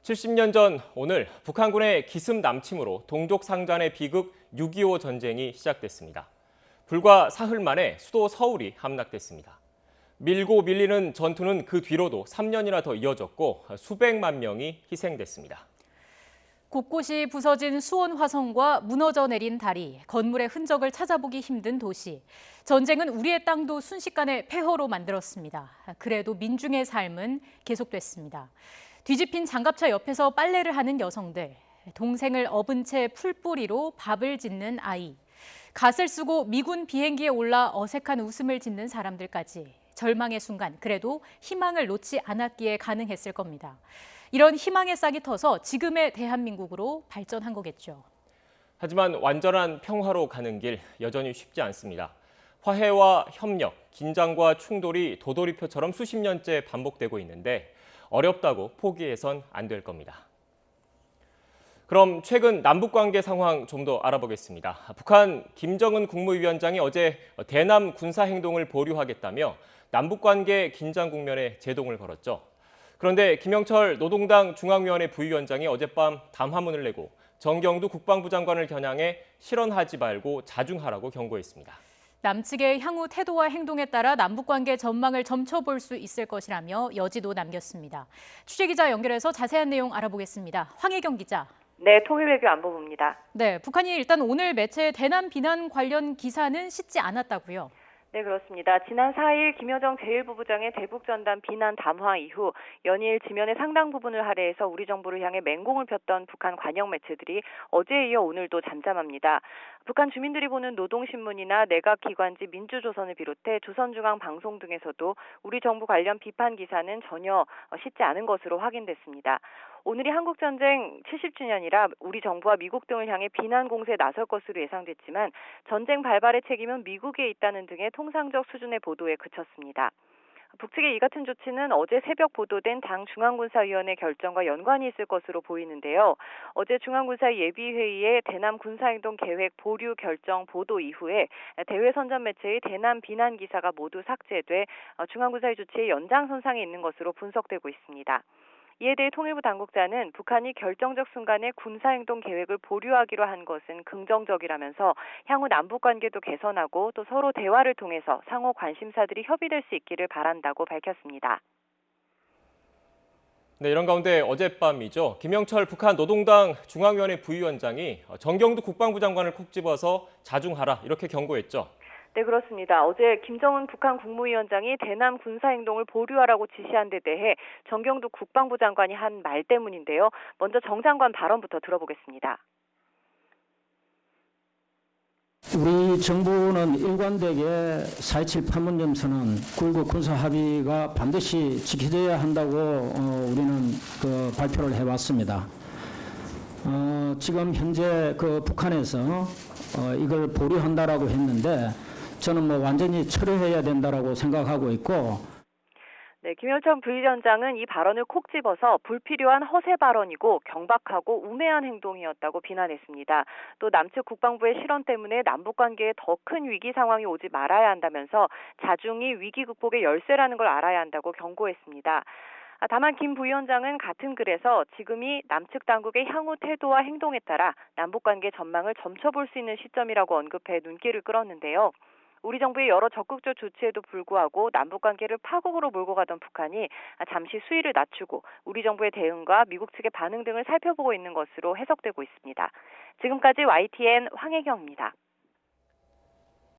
70년 전 오늘 북한군의 기습 남침으로 동족 상잔의 비극 6.25 전쟁이 시작됐습니다. 불과 사흘 만에 수도 서울이 함락됐습니다. 밀고 밀리는 전투는 그 뒤로도 3년이나 더 이어졌고 수백만 명이 희생됐습니다. 곳곳이 부서진 수원 화성과 무너져 내린 다리, 건물의 흔적을 찾아보기 힘든 도시. 전쟁은 우리의 땅도 순식간에 폐허로 만들었습니다. 그래도 민중의 삶은 계속됐습니다. 뒤집힌 장갑차 옆에서 빨래를 하는 여성들, 동생을 업은 채 풀뿌리로 밥을 짓는 아이, 갓을 쓰고 미군 비행기에 올라 어색한 웃음을 짓는 사람들까지 절망의 순간, 그래도 희망을 놓지 않았기에 가능했을 겁니다. 이런 희망의 싹이 터서 지금의 대한민국으로 발전한 거겠죠. 하지만 완전한 평화로 가는 길 여전히 쉽지 않습니다. 화해와 협력, 긴장과 충돌이 도돌이표처럼 수십 년째 반복되고 있는데 어렵다고 포기해선 안 될 겁니다. 그럼 최근 남북관계 상황 좀 더 알아보겠습니다. 북한 김정은 국무위원장이 어제 대남 군사행동을 보류하겠다며 남북관계 긴장 국면에 제동을 걸었죠. 그런데 김영철 노동당 중앙위원회 부위원장이 어젯밤 담화문을 내고 정경두 국방부 장관을 겨냥해 실언하지 말고 자중하라고 경고했습니다. 남측의 향후 태도와 행동에 따라 남북관계 전망을 점쳐볼 수 있을 것이라며 여지도 남겼습니다. 취재기자 연결해서 자세한 내용 알아보겠습니다. 황혜경 기자. 네, 통일외교 안보부입니다. 네, 북한이 일단 오늘 매체 대남 비난 관련 기사는 싣지 않았다고요. 네, 그렇습니다. 지난 4일 김여정 제1부부장의 대북전단 비난 담화 이후 연일 지면의 상당 부분을 할애해서 우리 정부를 향해 맹공을 폈던 북한 관영 매체들이 어제에 이어 오늘도 잠잠합니다. 북한 주민들이 보는 노동신문이나 내각기관지 민주조선을 비롯해 조선중앙방송 등에서도 우리 정부 관련 비판 기사는 전혀 싣지 않은 것으로 확인됐습니다. 오늘이 한국전쟁 70주년이라 우리 정부와 미국 등을 향해 비난 공세에 나설 것으로 예상됐지만 전쟁 발발의 책임은 미국에 있다는 등의 통상적 수준의 보도에 그쳤습니다. 북측의 이 같은 조치는 어제 새벽 보도된 당 중앙군사위원회 결정과 연관이 있을 것으로 보이는데요. 어제 중앙군사 예비회의의 대남 군사행동 계획 보류 결정 보도 이후에 대외 선전 매체의 대남 비난 기사가 모두 삭제돼 중앙군사의 조치에 연장선상에 있는 것으로 분석되고 있습니다. 이에 대해 통일부 당국자는 북한이 결정적 순간에 군사행동 계획을 보류하기로 한 것은 긍정적이라면서 향후 남북관계도 개선하고 또 서로 대화를 통해서 상호 관심사들이 협의될 수 있기를 바란다고 밝혔습니다. 네, 이런 가운데 어젯밤이죠. 김영철 북한 노동당 중앙위원회 부위원장이 정경두 국방부 장관을 콕 집어서 자중하라 이렇게 경고했죠. 네, 그렇습니다. 어제 김정은 북한 국무위원장이 대남 군사행동을 보류하라고 지시한 데 대해 정경두 국방부 장관이 한 말 때문인데요. 먼저 정 장관 발언부터 들어보겠습니다. 우리 정부는 일관되게 4.27 판문점선언, 9.19 군사합의가 반드시 지켜져야 한다고 우리는 발표를 해왔습니다. 지금 현재 북한에서 이걸 보류한다라고 했는데 저는 완전히 철회해야 된다라고 생각하고 있고. 네, 김영철 부위원장은 이 발언을 콕 집어서 불필요한 허세 발언이고 경박하고 우매한 행동이었다고 비난했습니다. 또 남측 국방부의 실언 때문에 남북관계에 더 큰 위기 상황이 오지 말아야 한다면서 자중이 위기 극복의 열쇠라는 걸 알아야 한다고 경고했습니다. 다만 김 부위원장은 같은 글에서 지금이 남측 당국의 향후 태도와 행동에 따라 남북관계 전망을 점쳐볼 수 있는 시점이라고 언급해 눈길을 끌었는데요. 우리 정부의 여러 적극적 조치에도 불구하고 남북관계를 파국으로 몰고 가던 북한이 잠시 수위를 낮추고 우리 정부의 대응과 미국 측의 반응 등을 살펴보고 있는 것으로 해석되고 있습니다. 지금까지 YTN 황혜경입니다.